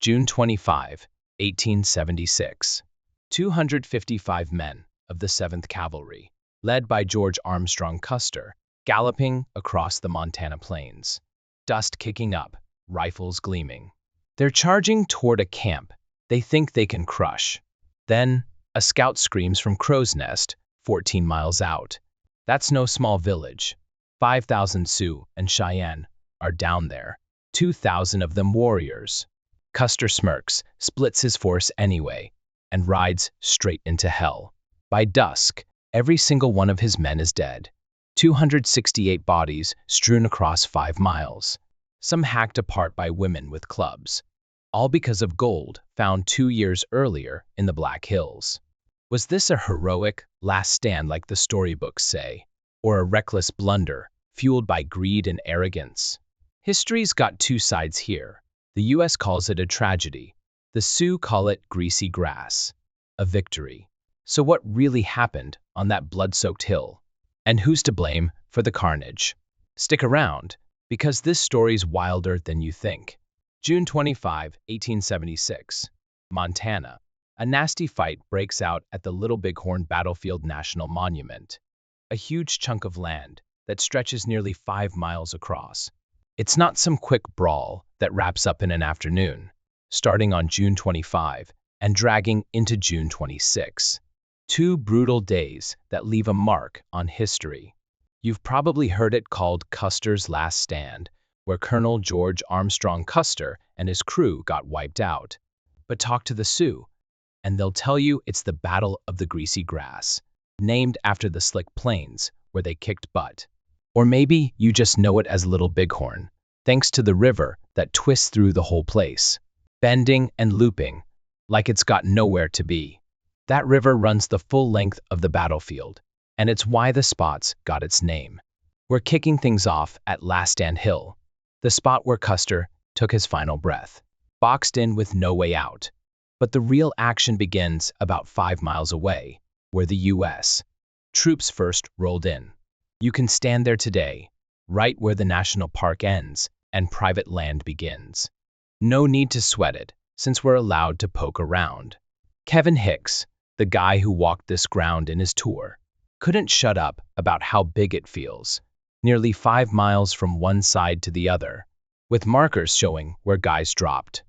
June 25, 1876. 255 men of the 7th Cavalry, led by George Armstrong Custer, galloping across the Montana plains. Dust kicking up, rifles gleaming. They're charging toward a camp they think they can crush. Then, a scout screams from Crow's Nest, 14 miles out. That's no small village. 5,000 Sioux and Cheyenne are down there, 2,000 of them warriors. Custer smirks, splits his force anyway, and rides straight into hell. By dusk, every single one of his men is dead. 268 bodies strewn across 5 miles, some hacked apart by women with clubs, all because of gold found 2 years earlier in the Black Hills. Was this a heroic last stand like the storybooks say, or a reckless blunder fueled by greed and arrogance? History's got two sides here. The U.S. calls it a tragedy. The Sioux call it Greasy Grass, a victory. So what really happened on that blood-soaked hill? And who's to blame for the carnage? Stick around, because this story's wilder than you think. June 25, 1876. Montana. A nasty fight breaks out at the Little Bighorn Battlefield National Monument, a huge chunk of land that stretches nearly 5 miles across. It's not some quick brawl that wraps up in an afternoon, starting on June 25 and dragging into June 26. 2 brutal days that leave a mark on history. You've probably heard it called Custer's Last Stand, where Colonel George Armstrong Custer and his crew got wiped out. But talk to the Sioux, and they'll tell you it's the Battle of the Greasy Grass, named after the slick plains where they kicked butt. Or maybe you just know it as Little Bighorn, thanks to the river that twists through the whole place, bending and looping like it's got nowhere to be. That river runs the full length of the battlefield, and it's why the spot's got its name. We're kicking things off at Last Stand Hill, the spot where Custer took his final breath, boxed in with no way out. But the real action begins about 5 miles away, where the U.S. troops first rolled in. You can stand there today, right where the national park ends and private land begins. No need to sweat it, since we're allowed to poke around. Kevin Hicks, the guy who walked this ground in his tour, couldn't shut up about how big it feels, nearly 5 miles from one side to the other, with markers showing where guys dropped.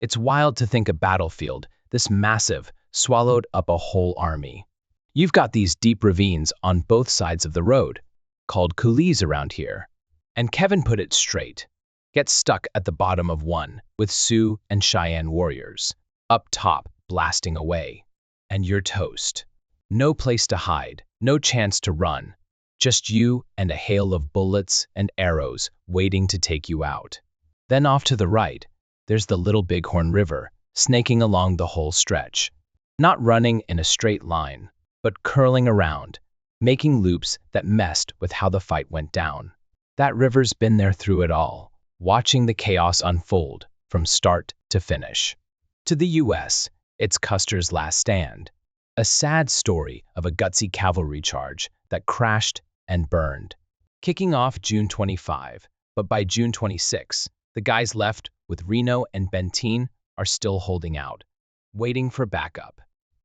It's wild to think a battlefield this massive swallowed up a whole army. You've got these deep ravines on both sides of the road, called coulees around here. And Kevin put it straight. Get stuck at the bottom of one with Sioux and Cheyenne warriors, up top blasting away. And you're toast. No place to hide, no chance to run. Just you and a hail of bullets and arrows waiting to take you out. Then off to the right, there's the Little Bighorn River, snaking along the whole stretch. Not running in a straight line, but curling around, making loops that messed with how the fight went down. That river's been there through it all, watching the chaos unfold from start to finish. To the U.S., it's Custer's last stand, a sad story of a gutsy cavalry charge that crashed and burned. Kicking off June 25, but by June 26, the guys left with Reno and Benteen are still holding out, waiting for backup.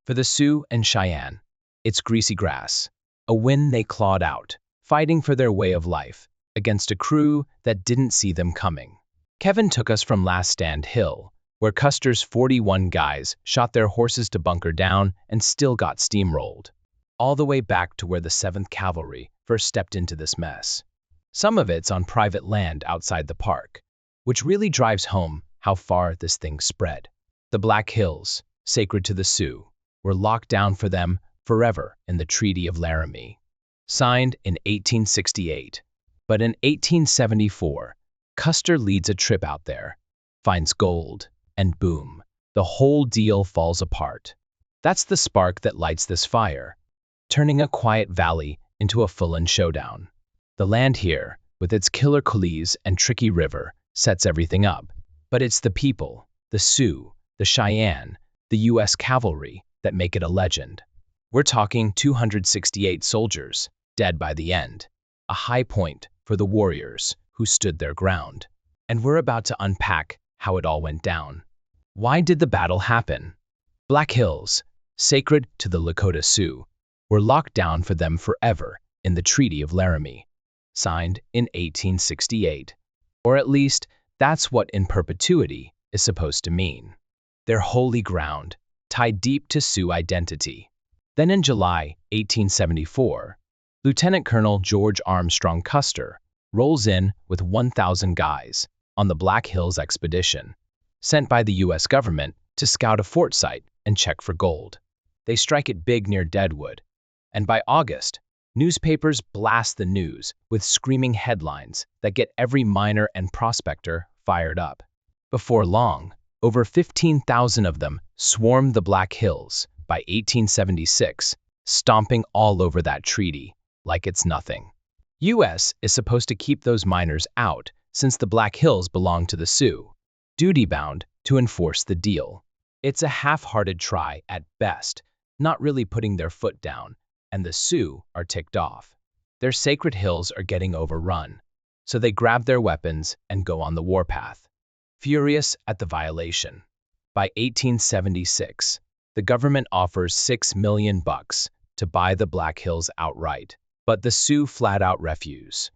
For the Sioux and Cheyenne, it's Greasy Grass, a win they clawed out, fighting for their way of life against a crew that didn't see them coming. Kevin took us from Last Stand Hill, where Custer's 41 guys shot their horses to bunker down and still got steamrolled, all the way back to where the 7th Cavalry first stepped into this mess. Some of it's on private land outside the park, which really drives home how far this thing spread. The Black Hills, sacred to the Sioux, were locked down for them forever in the Treaty of Laramie, signed in 1868. But in 1874, Custer leads a trip out there, finds gold, and boom, the whole deal falls apart. That's the spark that lights this fire, turning a quiet valley into a full-on showdown. The land here, with its killer coulees and tricky river, sets everything up. But it's the people, the Sioux, the Cheyenne, the U.S. Cavalry, that make it a legend. We're talking 268 soldiers, dead by the end, a high point for the warriors who stood their ground. And we're about to unpack how it all went down. Why did the battle happen? Black Hills, sacred to the Lakota Sioux, were locked down for them forever in the Treaty of Laramie, signed in 1868. Or at least, that's what in perpetuity is supposed to mean. Their holy ground, tied deep to Sioux identity. Then in July 1874, Lieutenant Colonel George Armstrong Custer rolls in with 1,000 guys on the Black Hills expedition, sent by the U.S. government to scout a fort site and check for gold. They strike it big near Deadwood, and by August, newspapers blast the news with screaming headlines that get every miner and prospector fired up. Before long, over 15,000 of them swarmed the Black Hills by 1876, stomping all over that treaty like it's nothing. U.S. is supposed to keep those miners out since the Black Hills belong to the Sioux, duty-bound to enforce the deal. It's a half-hearted try at best, not really putting their foot down, and the Sioux are ticked off. Their sacred hills are getting overrun, so they grab their weapons and go on the warpath, furious at the violation. By 1876, the government offers $6 million to buy the Black Hills outright, but the Sioux flat out refuse.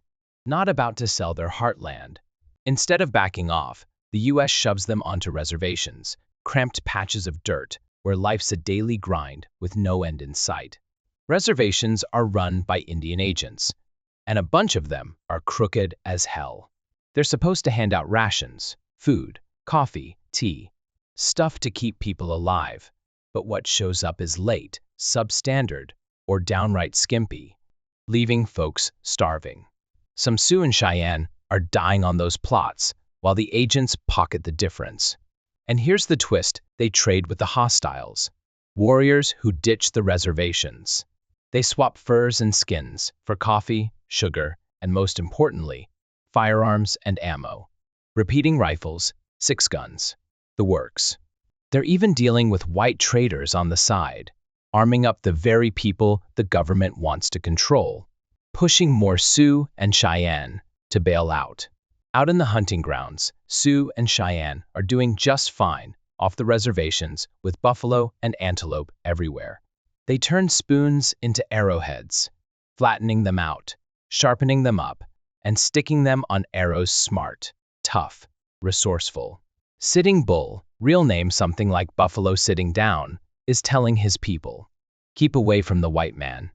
Not about to sell their heartland. Instead of backing off, the U.S. shoves them onto reservations, cramped patches of dirt where life's a daily grind with no end in sight. Reservations are run by Indian agents, and a bunch of them are crooked as hell. They're supposed to hand out rations, food, coffee, tea, stuff to keep people alive, but what shows up is late, substandard, or downright skimpy, leaving folks starving. Some Sioux and Cheyenne are dying on those plots, while the agents pocket the difference. And here's the twist: they trade with the hostiles, warriors who ditch the reservations. They swap furs and skins for coffee, sugar, and most importantly, firearms and ammo. Repeating rifles, 6 guns, the works. They're even dealing with white traders on the side, arming up the very people the government wants to control, pushing more Sioux and Cheyenne to bail out. Out in the hunting grounds, Sioux and Cheyenne are doing just fine off the reservations with buffalo and antelope everywhere. They turn spoons into arrowheads, flattening them out, sharpening them up, and sticking them on arrows smart, tough, resourceful. Sitting Bull, real name something like Buffalo Sitting Down, is telling his people, "Keep away from the white man.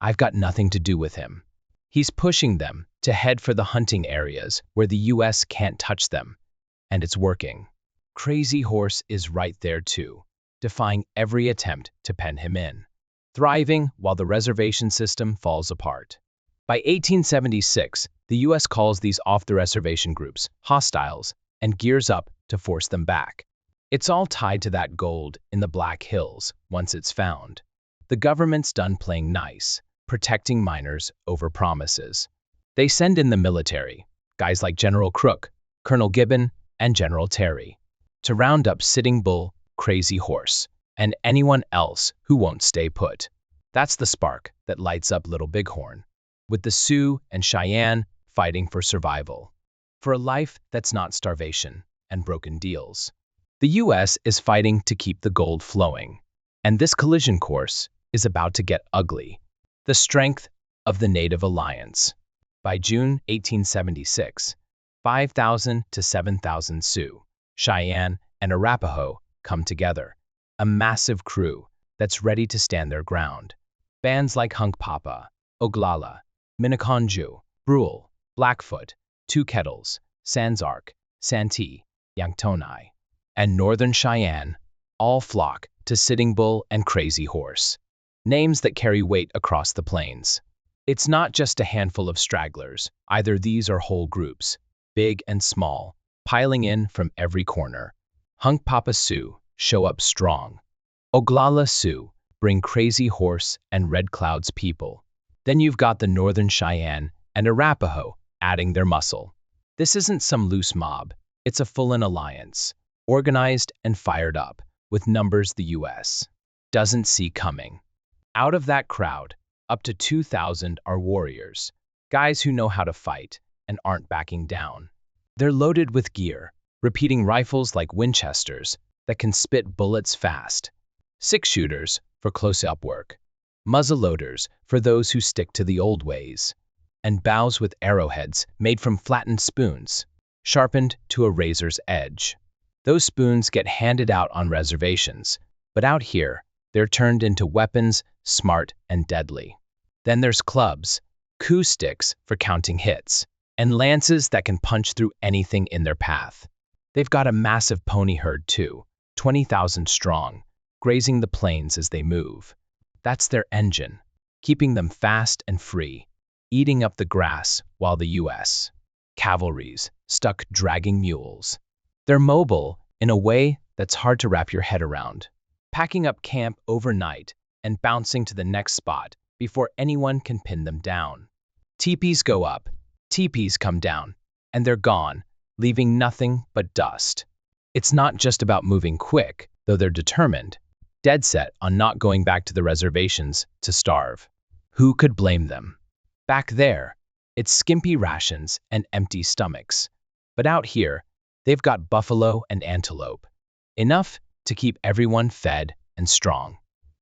I've got nothing to do with him." He's pushing them to head for the hunting areas where the U.S. can't touch them, and it's working. Crazy Horse is right there too, defying every attempt to pen him in, thriving while the reservation system falls apart. By 1876, the U.S. calls these off-the-reservation groups hostiles and gears up to force them back. It's all tied to that gold in the Black Hills once it's found. The government's done playing nice, protecting miners over promises. They send in the military, guys like General Crook, Colonel Gibbon, and General Terry, to round up Sitting Bull, Crazy Horse, and anyone else who won't stay put. That's the spark that lights up Little Bighorn, with the Sioux and Cheyenne fighting for survival, for a life that's not starvation and broken deals. The U.S. is fighting to keep the gold flowing, and this collision course is about to get ugly. The strength of the Native Alliance. By June 1876, 5,000 to 7,000 Sioux, Cheyenne, and Arapaho come together, a massive crew that's ready to stand their ground. Bands like Hunkpapa, Oglala, Minneconjou, Brule, Blackfoot, Two Kettles, Sansark, Santee, Yanktonai, and Northern Cheyenne all flock to Sitting Bull and Crazy Horse, names that carry weight across the plains. It's not just a handful of stragglers, either these are whole groups, big and small, piling in from every corner. Hunkpapa Sioux show up strong. Oglala Sioux bring Crazy Horse and Red Cloud's people. Then you've got the Northern Cheyenne and Arapaho adding their muscle. This isn't some loose mob, it's a full-in alliance, organized and fired up, with numbers the U.S. doesn't see coming. Out of that crowd, up to 2,000 are warriors, guys who know how to fight and aren't backing down. They're loaded with gear, repeating rifles like Winchesters, that can spit bullets fast, six-shooters for close-up work, muzzleloaders for those who stick to the old ways, and bows with arrowheads made from flattened spoons, sharpened to a razor's edge. Those spoons get handed out on reservations, but out here, they're turned into weapons, smart and deadly. Then there's clubs, coup sticks for counting hits, and lances that can punch through anything in their path. They've got a massive pony herd too, 20,000 strong, grazing the plains as they move. That's their engine, keeping them fast and free, eating up the grass while the U.S. cavalry's stuck dragging mules. They're mobile in a way that's hard to wrap your head around, packing up camp overnight and bouncing to the next spot before anyone can pin them down. Teepees go up, teepees come down, and they're gone, leaving nothing but dust. It's not just about moving quick, though they're determined, dead set on not going back to the reservations to starve. Who could blame them? Back there, it's skimpy rations and empty stomachs. But out here, they've got buffalo and antelope, enough to keep everyone fed and strong.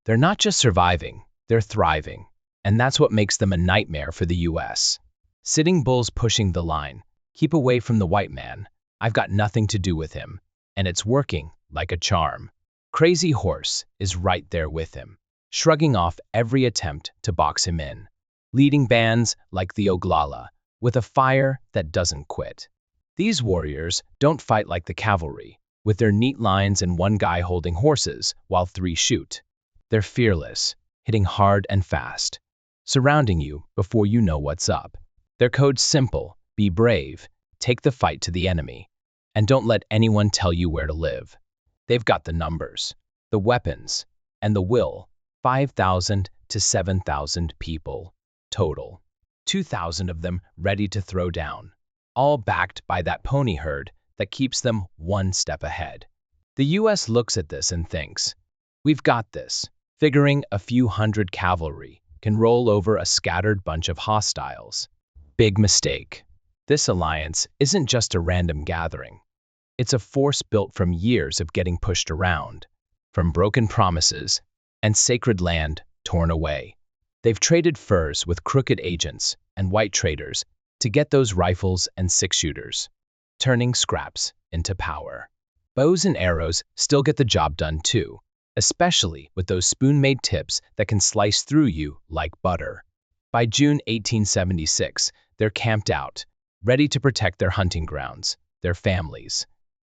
They're not just surviving, they're thriving. And that's what makes them a nightmare for the U.S. Sitting Bull's pushing the line. Keep away from the white man. I've got nothing to do with him. And it's working like a charm. Crazy Horse is right there with him, shrugging off every attempt to box him in, leading bands like the Oglala with a fire that doesn't quit. These warriors don't fight like the cavalry, with their neat lines and one guy holding horses while three shoot. They're fearless, hitting hard and fast, surrounding you before you know what's up. Their code's simple: be brave, take the fight to the enemy, and don't let anyone tell you where to live. They've got the numbers, the weapons, and the will. 5,000 to 7,000 people total. 2,000 of them ready to throw down, all backed by that pony herd that keeps them one step ahead. The U.S. looks at this and thinks, we've got this, figuring a few hundred cavalry can roll over a scattered bunch of hostiles. Big mistake. This alliance isn't just a random gathering. It's a force built from years of getting pushed around, from broken promises and sacred land torn away. They've traded furs with crooked agents and white traders to get those rifles and six-shooters, turning scraps into power. Bows and arrows still get the job done too, especially with those spoon-made tips that can slice through you like butter. By June 1876, they're camped out, ready to protect their hunting grounds, their families,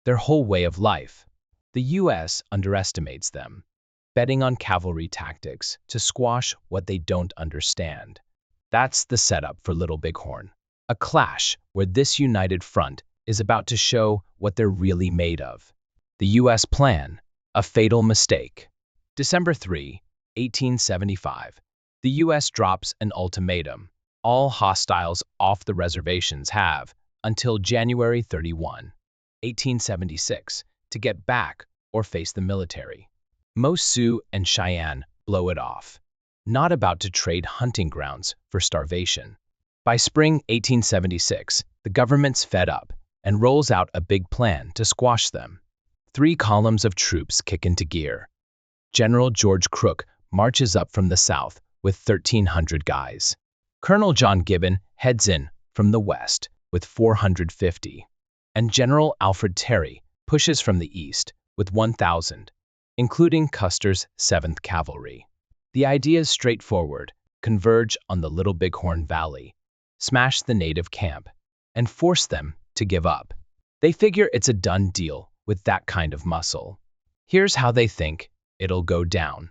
their whole way of life. The U.S. underestimates them, betting on cavalry tactics to squash what they don't understand. That's the setup for Little Bighorn, a clash where this united front is about to show what they're really made of. The U.S. plan, a fatal mistake. December 3, 1875. The U.S. drops an ultimatum. All hostiles off the reservations have until January 31, 1876, to get back or face the military. Most Sioux and Cheyenne blow it off, not about to trade hunting grounds for starvation. By spring 1876, the government's fed up and rolls out a big plan to squash them. 3 columns of troops kick into gear. General George Crook marches up from the south with 1,300 guys. Colonel John Gibbon heads in from the west with 450. And General Alfred Terry pushes from the east with 1,000, including Custer's 7th Cavalry. The idea is straightforward: converge on the Little Bighorn Valley, smash the native camp, and force them to give up. They figure it's a done deal with that kind of muscle. Here's how they think it'll go down.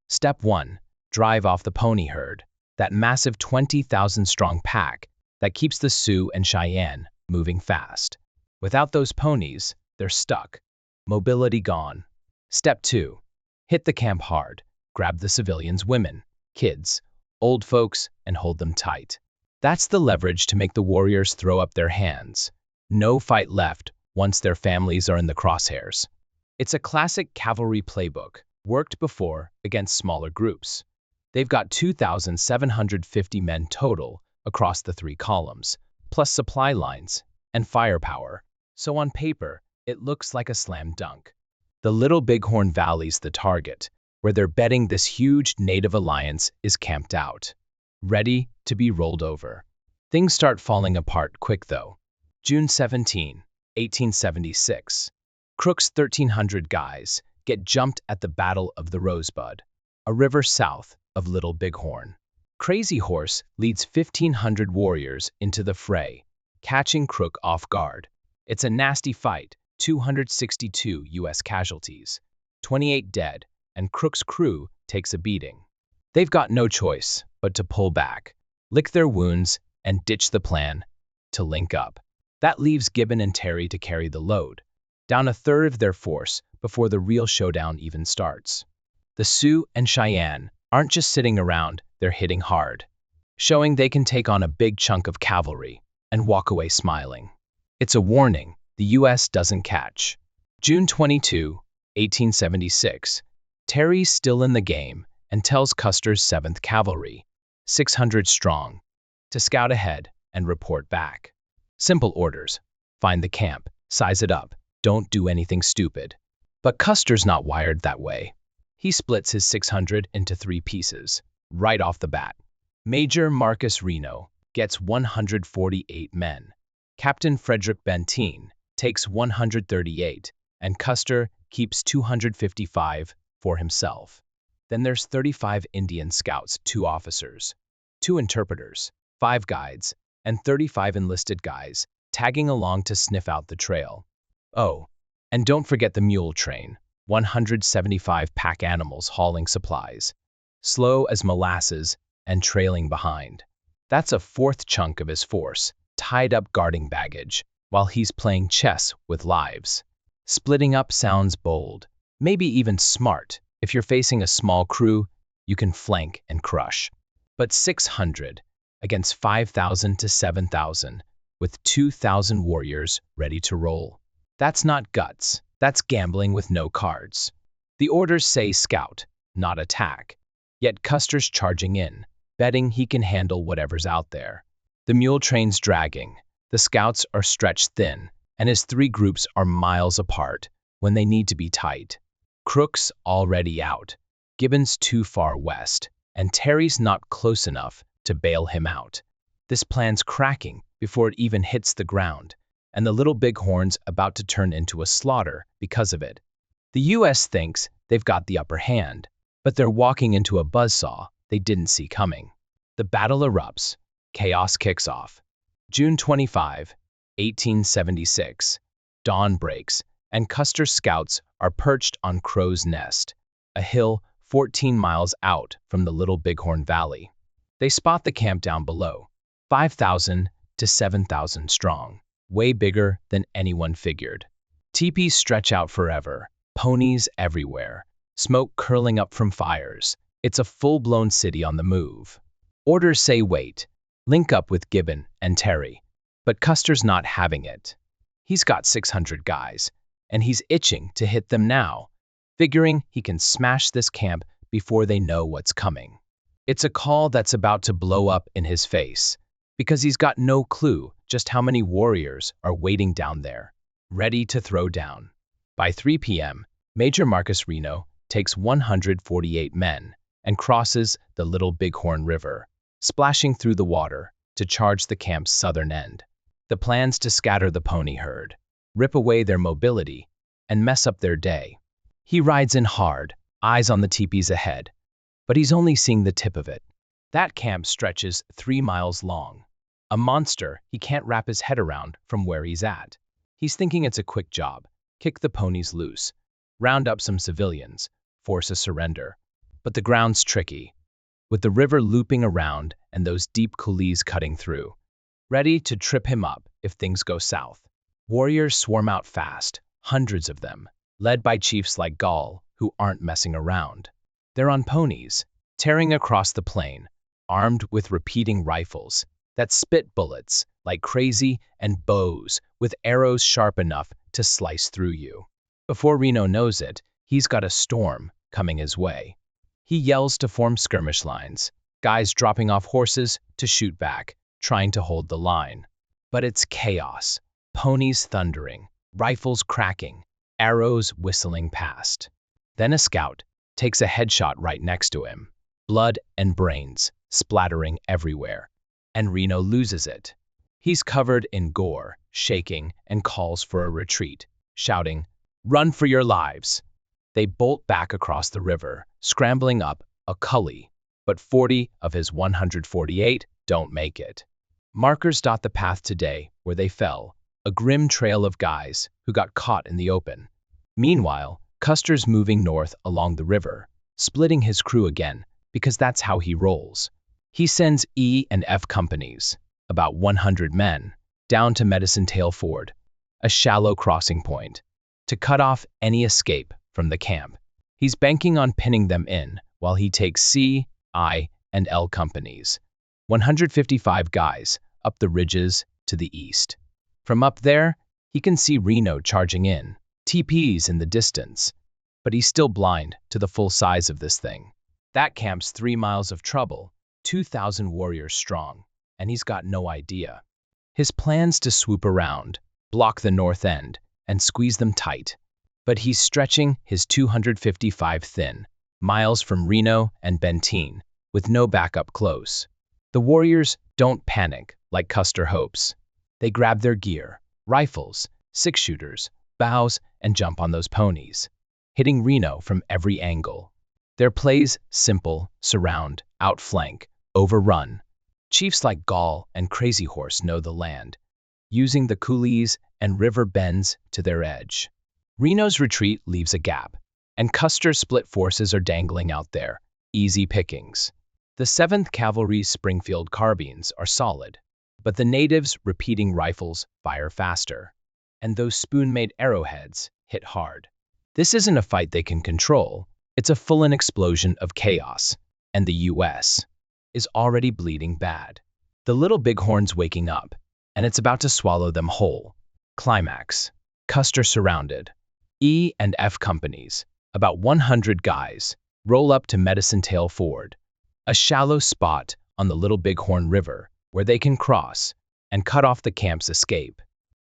Step 1. Drive off the pony herd, that massive 20,000-strong pack that keeps the Sioux and Cheyenne moving fast. Without those ponies, they're stuck. Mobility gone. Step 2. Hit the camp hard. Grab the civilians, women, kids, old folks, and hold them tight. That's the leverage to make the warriors throw up their hands. No fight left once their families are in the crosshairs. It's a classic cavalry playbook, worked before against smaller groups. They've got 2,750 men total across the 3 columns, plus supply lines and firepower. So on paper, it looks like a slam dunk. The Little Bighorn Valley's the target, where they're betting this huge native alliance is camped out, ready to be rolled over. Things start falling apart quick, though. June 17, 1876. Crook's 1,300 guys get jumped at the Battle of the Rosebud, a river south of Little Bighorn. Crazy Horse leads 1,500 warriors into the fray, catching Crook off guard. It's a nasty fight, 262 U.S. casualties, 28 dead, and Crook's crew takes a beating. They've got no choice but to pull back, lick their wounds, and ditch the plan to link up. That leaves Gibbon and Terry to carry the load, down a third of their force before the real showdown even starts. The Sioux and Cheyenne aren't just sitting around, they're hitting hard, showing they can take on a big chunk of cavalry and walk away smiling. It's a warning the U.S. doesn't catch. June 22, 1876. Terry's still in the game and tells Custer's 7th Cavalry, 600 strong, to scout ahead and report back. Simple orders: find the camp, size it up, don't do anything stupid. But Custer's not wired that way. He splits his 600 into 3 pieces, right off the bat. Major Marcus Reno gets 148 men. Captain Frederick Benteen takes 138, and Custer keeps 255 for himself. Then there's 35 Indian scouts, 2 officers, 2 interpreters, 5 guides, and 35 enlisted guys tagging along to sniff out the trail. Oh, and don't forget the mule train, 175 pack animals hauling supplies, slow as molasses and trailing behind. That's a 4th chunk of his force, tied up guarding baggage, while he's playing chess with lives. Splitting up sounds bold, maybe even smart. If you're facing a small crew, you can flank and crush. But 600 against 5,000 to 7,000, with 2,000 warriors ready to roll. That's not guts, that's gambling with no cards. The orders say scout, not attack. Yet Custer's charging in, betting he can handle whatever's out there. The mule train's dragging, the scouts are stretched thin, and his 3 groups are miles apart when they need to be tight. Crook's already out, Gibbon's too far west, and Terry's not close enough to bail him out. This plan's cracking before it even hits the ground, and the Little Bighorn's about to turn into a slaughter because of it. The U.S. thinks they've got the upper hand, but they're walking into a buzzsaw they didn't see coming. The battle erupts. Chaos kicks off. June 25, 1876. Dawn breaks, and Custer's scouts are perched on Crow's Nest, a hill 14 miles out from the Little Bighorn Valley. They spot the camp down below, 5,000 to 7,000 strong, way bigger than anyone figured. Teepees stretch out forever, ponies everywhere, smoke curling up from fires. It's a full-blown city on the move. Orders say wait, link up with Gibbon and Terry, but Custer's not having it. He's got 600 guys, and he's itching to hit them now, figuring he can smash this camp before they know what's coming. It's a call that's about to blow up in his face, because he's got no clue just how many warriors are waiting down there, ready to throw down. By 3 p.m., Major Marcus Reno takes 148 men and crosses the Little Bighorn River, splashing through the water to charge the camp's southern end. The plan's to scatter the pony herd, rip away their mobility, and mess up their day. He rides in hard, eyes on the teepees ahead, but he's only seeing the tip of it. That camp stretches 3 miles long, a monster he can't wrap his head around from where he's at. He's thinking it's a quick job, kick the ponies loose, round up some civilians, force a surrender. But the ground's tricky, with the river looping around and those deep coulees cutting through, ready to trip him up if things go south. Warriors swarm out fast, hundreds of them, led by chiefs like Gall, who aren't messing around. They're on ponies, tearing across the plain, armed with repeating rifles that spit bullets like crazy and bows with arrows sharp enough to slice through you. Before Reno knows it, he's got a storm coming his way. He yells to form skirmish lines, guys dropping off horses to shoot back, trying to hold the line. But it's chaos, ponies thundering, rifles cracking, arrows whistling past. Then a scout takes a headshot right next to him, blood and brains splattering everywhere, and Reno loses it. He's covered in gore, shaking, and calls for a retreat, shouting, "Run for your lives!" They bolt back across the river, scrambling up a gully, but 40 of his 148 don't make it. Markers dot the path today where they fell, a grim trail of guys who got caught in the open. Meanwhile, Custer's moving north along the river, splitting his crew again, because that's how he rolls. He sends E and F companies, about 100 men, down to Medicine Tail Ford, a shallow crossing point, to cut off any escape from the camp. He's banking on pinning them in while he takes C, I, and L companies, 155 guys, up the ridges to the east. From up there, he can see Reno charging in, TPs in the distance, but he's still blind to the full size of this thing. That camp's 3 miles of trouble, 2,000 warriors strong, and he's got no idea. His plan's to swoop around, block the north end, and squeeze them tight. But he's stretching his 255 thin, miles from Reno and Benteen, with no backup close. The warriors don't panic like Custer hopes. They grab their gear, rifles, six-shooters, bows, and jump on those ponies, hitting Reno from every angle. Their plays simple: surround, outflank, overrun. Chiefs like Gall and Crazy Horse know the land, using the coulees and river bends to their edge. Reno's retreat leaves a gap, and Custer's split forces are dangling out there, easy pickings. The 7th Cavalry's Springfield carbines are solid, but the natives' repeating rifles fire faster, and those spoon-made arrowheads hit hard. This isn't a fight they can control. It's a full-on explosion of chaos, and the U.S. is already bleeding bad. The Little Bighorn's waking up, and it's about to swallow them whole. Climax. Custer surrounded. E and F companies, about 100 guys, roll up to Medicine Tail Ford, a shallow spot on the Little Bighorn River where they can cross and cut off the camp's escape.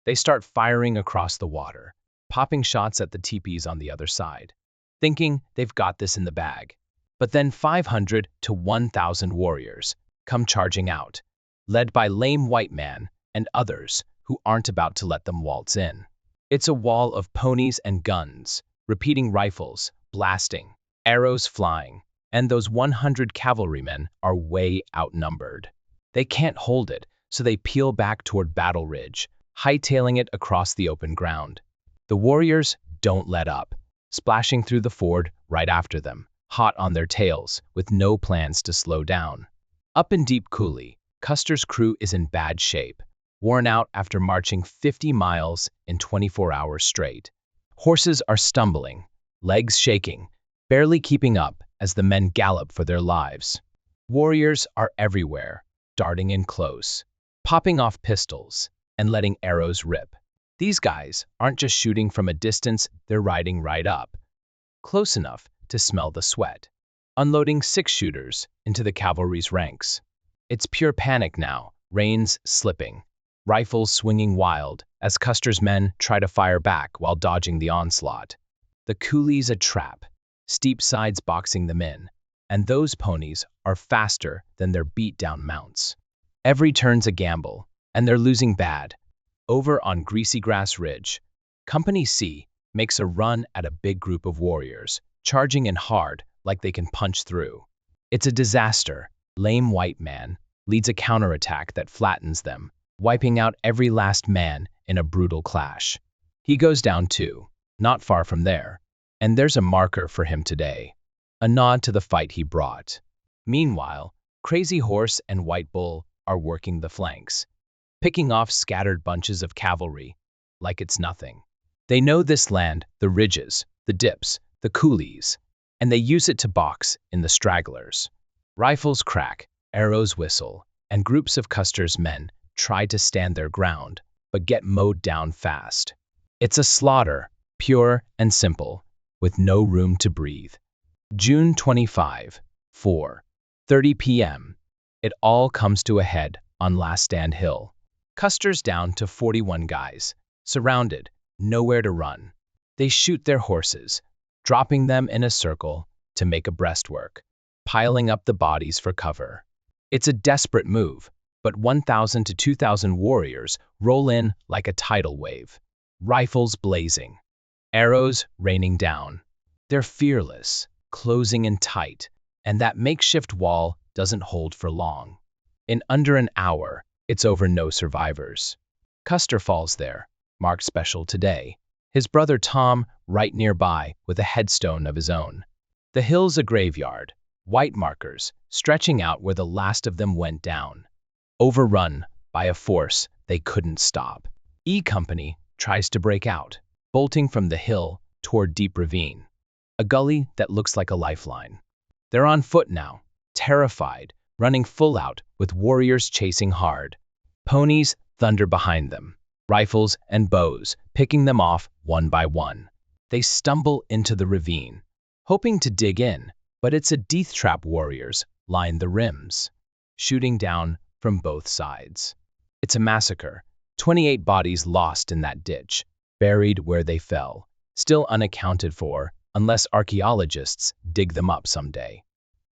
They start firing across the water, popping shots at the teepees on the other side, thinking they've got this in the bag. But then 500 to 1,000 warriors come charging out, led by Lame White Man and others who aren't about to let them waltz in. It's a wall of ponies and guns, repeating rifles, blasting, arrows flying, and those 100 cavalrymen are way outnumbered. They can't hold it, so they peel back toward Battle Ridge, hightailing it across the open ground. The warriors don't let up, splashing through the ford right after them, hot on their tails, with no plans to slow down. Up in Deep Coulee, Custer's crew is in bad shape, worn out after marching 50 miles in 24 hours straight. Horses are stumbling, legs shaking, barely keeping up as the men gallop for their lives. Warriors are everywhere, darting in close, popping off pistols, and letting arrows rip. These guys aren't just shooting from a distance, they're riding right up, close enough to smell the sweat, unloading six-shooters into the cavalry's ranks. It's pure panic now, reins slipping, rifles swinging wild as Custer's men try to fire back while dodging the onslaught. The coulee's a trap, steep sides boxing them in, and those ponies are faster than their beat-down mounts. Every turn's a gamble, and they're losing bad. Over on Greasy Grass Ridge, Company C makes a run at a big group of warriors, charging in hard like they can punch through. It's a disaster. Lame White Man leads a counterattack that flattens them, wiping out every last man in a brutal clash. He goes down too, not far from there, and there's a marker for him today, a nod to the fight he brought. Meanwhile, Crazy Horse and White Bull are working the flanks, picking off scattered bunches of cavalry like it's nothing. They know this land, the ridges, the dips, the coulees, and they use it to box in the stragglers. Rifles crack, arrows whistle, and groups of Custer's men try to stand their ground, but get mowed down fast. It's a slaughter, pure and simple, with no room to breathe. June 25, 4:30 p.m. It all comes to a head on Last Stand Hill. Custer's down to 41 guys, surrounded, nowhere to run. They shoot their horses, dropping them in a circle to make a breastwork, piling up the bodies for cover. It's a desperate move, but 1,000 to 2,000 warriors roll in like a tidal wave, rifles blazing, arrows raining down. They're fearless, closing in tight, and that makeshift wall doesn't hold for long. In under an hour, it's over, no survivors. Custer falls there, marked special today. His brother Tom right nearby with a headstone of his own. The hill's a graveyard, white markers stretching out where the last of them went down. Overrun by a force they couldn't stop. E Company tries to break out, bolting from the hill toward Deep Ravine, a gully that looks like a lifeline. They're on foot now, terrified, running full out with warriors chasing hard. Ponies thunder behind them, rifles and bows picking them off one by one. They stumble into the ravine, hoping to dig in, but it's a death trap. Warriors line the rims, shooting down from both sides. It's a massacre. 28 bodies lost in that ditch, buried where they fell, still unaccounted for unless archaeologists dig them up someday.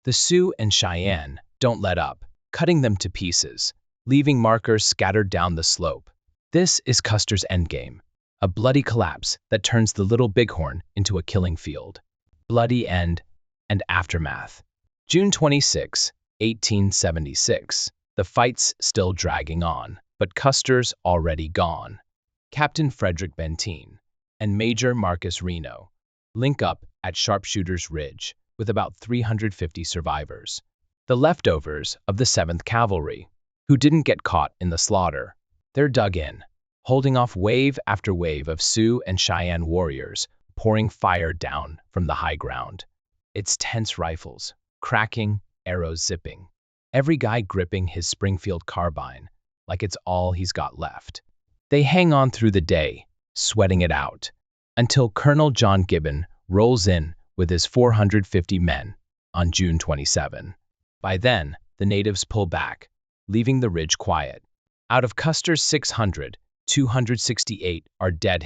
The Sioux and Cheyenne don't let up, cutting them to pieces, leaving markers scattered down the slope. This is Custer's endgame, a bloody collapse that turns the Little Bighorn into a killing field. Bloody end and aftermath. June 26, 1876. The fight's still dragging on, but Custer's already gone. Captain Frederick Benteen and Major Marcus Reno link up at Sharpshooter's Ridge with about 350 survivors, the leftovers of the 7th Cavalry, who didn't get caught in the slaughter. They're dug in, holding off wave after wave of Sioux and Cheyenne warriors pouring fire down from the high ground. It's tense, rifles cracking, arrows zipping, every guy gripping his Springfield carbine like it's all he's got left. They hang on through the day, sweating it out, until Colonel John Gibbon rolls in with his 450 men on June 27. By then, the natives pull back, leaving the ridge quiet. Out of Custer's 600, 268 are dead.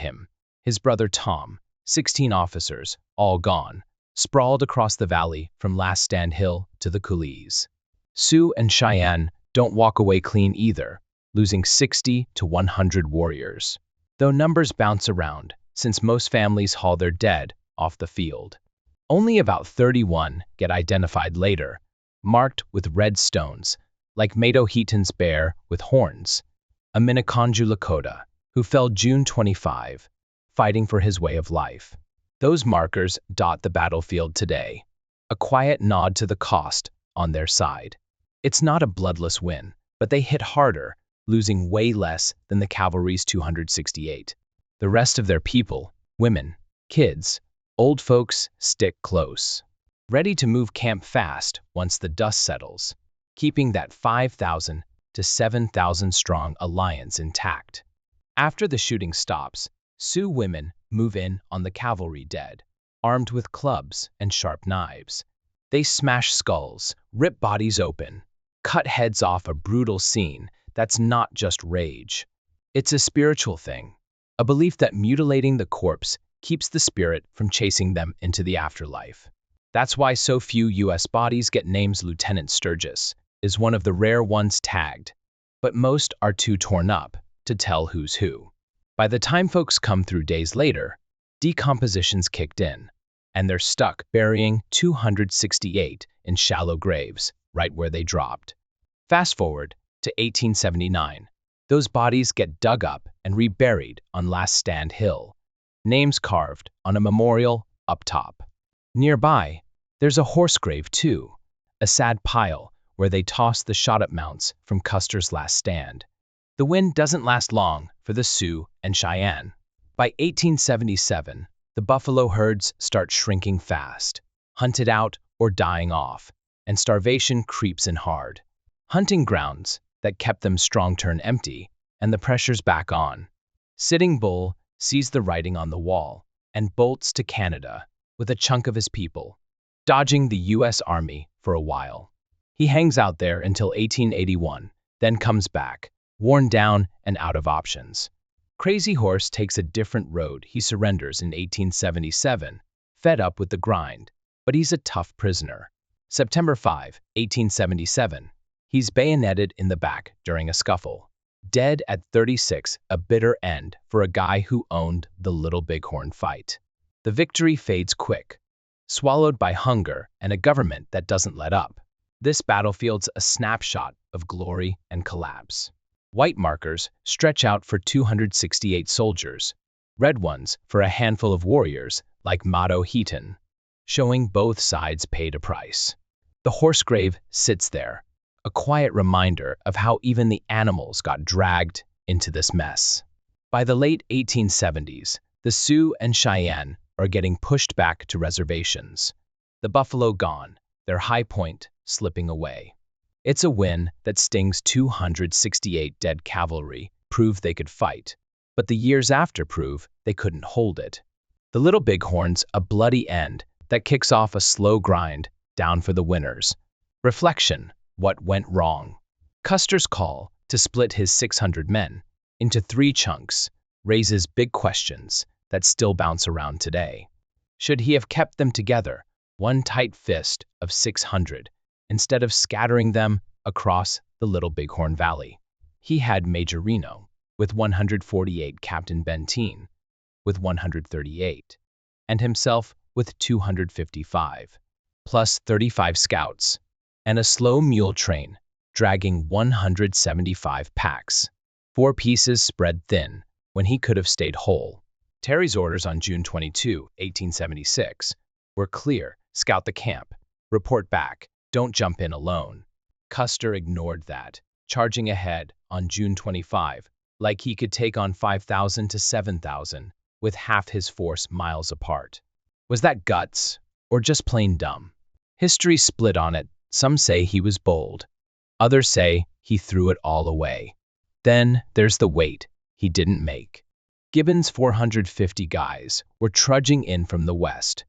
His brother Tom, 16 officers, all gone, sprawled across the valley from Last Stand Hill to the coulees. Sioux and Cheyenne don't walk away clean either, losing 60 to 100 warriors. Though numbers bounce around, since most families haul their dead off the field. Only about 31 get identified later, marked with red stones, like Mato Heaton's bear with horns, a Minneconjou Lakota, who fell June 25, fighting for his way of life. Those markers dot the battlefield today, a quiet nod to the cost on their side. It's not a bloodless win, but they hit harder, losing way less than the cavalry's 268. The rest of their people, women, kids, old folks, stick close, ready to move camp fast once the dust settles, keeping that 5,000 to 7,000 strong alliance intact. After the shooting stops, Sioux women move in on the cavalry dead, armed with clubs and sharp knives. They smash skulls, rip bodies open, cut heads off, a brutal scene that's not just rage. It's a spiritual thing, a belief that mutilating the corpse keeps the spirit from chasing them into the afterlife. That's why so few U.S. bodies get names. Lieutenant Sturgis is one of the rare ones tagged, but most are too torn up to tell who's who. By the time folks come through days later, decomposition's kicked in, and they're stuck burying 268 in shallow graves right where they dropped. Fast forward to 1879. Those bodies get dug up and reburied on Last Stand Hill, names carved on a memorial up top. Nearby, there's a horse grave too, a sad pile where they toss the shot-up mounts from Custer's last stand. The win doesn't last long for the Sioux and Cheyenne. By 1877, the buffalo herds start shrinking fast, hunted out or dying off, and starvation creeps in hard. Hunting grounds that kept them strong turn empty, and the pressure's back on. Sitting Bull sees the writing on the wall and bolts to Canada with a chunk of his people, dodging the U.S. Army for a while. He hangs out there until 1881, then comes back, worn down and out of options. Crazy Horse takes a different road. He surrenders in 1877, fed up with the grind, but he's a tough prisoner. September 5, 1877, he's bayoneted in the back during a scuffle. Dead at 36, a bitter end for a guy who owned the Little Bighorn fight. The victory fades quick, swallowed by hunger and a government that doesn't let up. This battlefield's a snapshot of glory and collapse. White markers stretch out for 268 soldiers, red ones for a handful of warriors like Motto Heaton, showing both sides paid a price. The horse grave sits there, a quiet reminder of how even the animals got dragged into this mess. By the late 1870s, the Sioux and Cheyenne are getting pushed back to reservations. The buffalo gone, their high point slipping away. It's a win that stings. 268 dead cavalry prove they could fight, but the years after prove they couldn't hold it. The Little Bighorn's a bloody end that kicks off a slow grind down for the winners. Reflection: what went wrong? Custer's call to split his 600 men into 3 chunks raises big questions that still bounce around today. Should he have kept them together, one tight fist of 600, instead of scattering them across the Little Bighorn Valley? He had Major Reno with 148, Captain Benteen with 138, and himself with 255, plus 35 scouts, and a slow mule train dragging 175 packs. 4 pieces spread thin when he could have stayed whole. Terry's orders on June 22, 1876, were clear: scout the camp, report back, don't jump in alone. Custer ignored that, charging ahead on June 25, like he could take on 5,000 to 7,000 with half his force miles apart. Was that guts, or just plain dumb? History split on it. Some say he was bold. Others say he threw it all away. Then there's the weight he didn't make. Gibbon's 450 guys were trudging in from the west,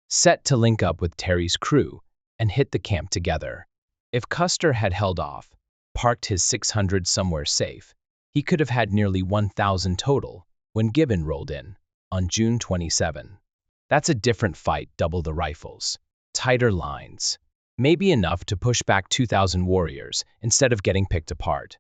set to link up with Terry's crew and hit the camp together. If Custer had held off, parked his 600 somewhere safe, he could have had nearly 1,000 total when Gibbon rolled in on June 27. That's a different fight. Double the rifles, tighter lines, maybe enough to push back 2,000 warriors instead of getting picked apart.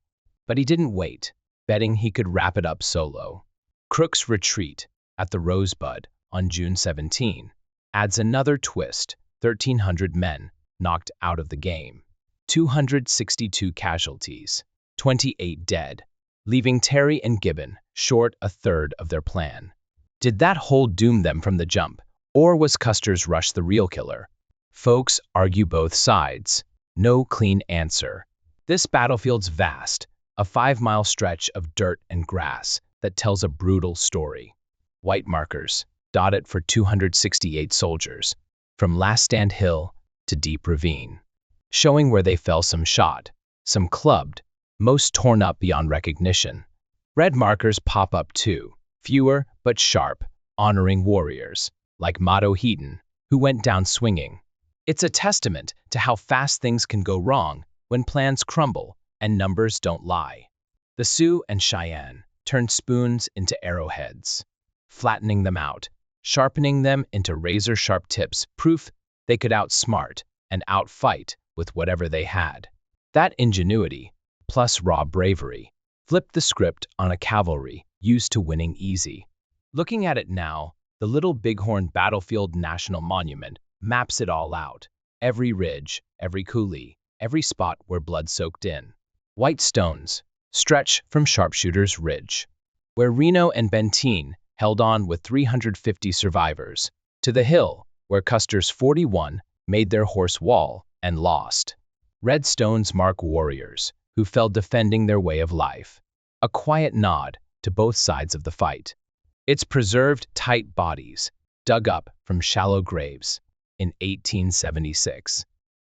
But he didn't wait, betting he could wrap it up solo. Crook's retreat at the Rosebud on June 17 adds another twist: 1,300 men knocked out of the game, 262 casualties, 28 dead, leaving Terry and Gibbon short a third of their plan. Did that hold doom them from the jump, or was Custer's rush the real killer? Folks argue both sides. No clean answer. This battlefield's vast, a 5-mile stretch of dirt and grass that tells a brutal story. White markers dot it for 268 soldiers, from Last Stand Hill to Deep Ravine, showing where they fell, some shot, some clubbed, most torn up beyond recognition. Red markers pop up too, fewer but sharp, honoring warriors like Motto Heaton, who went down swinging. It's a testament to how fast things can go wrong when plans crumble and numbers don't lie. The Sioux and Cheyenne turned spoons into arrowheads, flattening them out, sharpening them into razor-sharp tips, proof they could outsmart and outfight with whatever they had. That ingenuity, plus raw bravery, flipped the script on a cavalry used to winning easy. Looking at it now, the Little Bighorn Battlefield National Monument maps it all out. Every ridge, every coulee, every spot where blood soaked in. White stones stretch from Sharpshooter's Ridge, where Reno and Benteen held on with 350 survivors, to the hill where Custer's 41 made their horse wall and lost. Red stones mark warriors who fell defending their way of life, a quiet nod to both sides of the fight. It's preserved tight bodies, dug up from shallow graves in 1876,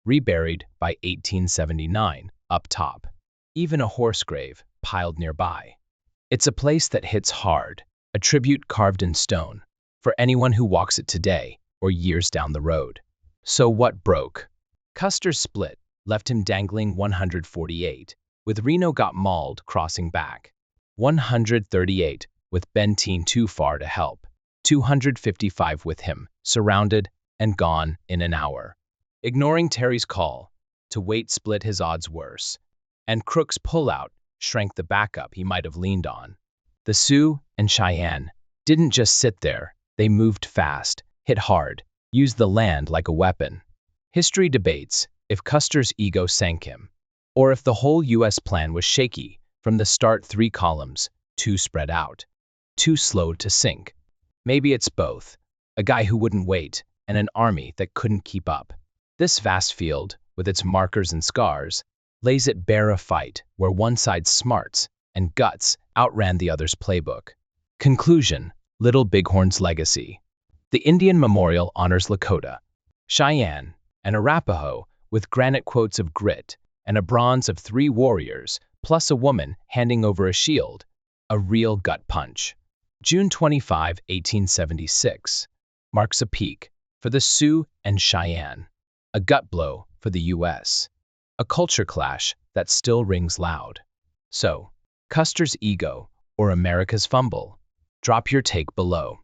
reburied by 1879 up top. Even a horse grave piled nearby. It's a place that hits hard, a tribute carved in stone, for anyone who walks it today or years down the road. So what broke? Custer's split left him dangling 148, with Reno got mauled crossing back. 138 with Benteen too far to help. 255 with him, surrounded and gone in an hour. Ignoring Terry's call to wait split his odds worse, and Crook's pullout shrank the backup he might have leaned on. The Sioux and Cheyenne didn't just sit there, they moved fast, hit hard, used the land like a weapon. History debates if Custer's ego sank him, or if the whole U.S. plan was shaky from the start. 3 columns, too spread out, too slow to sink. Maybe it's both, a guy who wouldn't wait and an army that couldn't keep up. This vast field, with its markers and scars, lays it bare a fight where one side's smarts and guts outran the other's playbook. Conclusion: Little Bighorn's legacy. The Indian Memorial honors Lakota, Cheyenne, and Arapaho with granite quotes of grit and a bronze of 3 warriors, plus a woman handing over a shield, a real gut punch. June 25, 1876, marks a peak for the Sioux and Cheyenne, a gut blow for the U.S., a culture clash that still rings loud. So, Custer's ego or America's fumble? Drop your take below.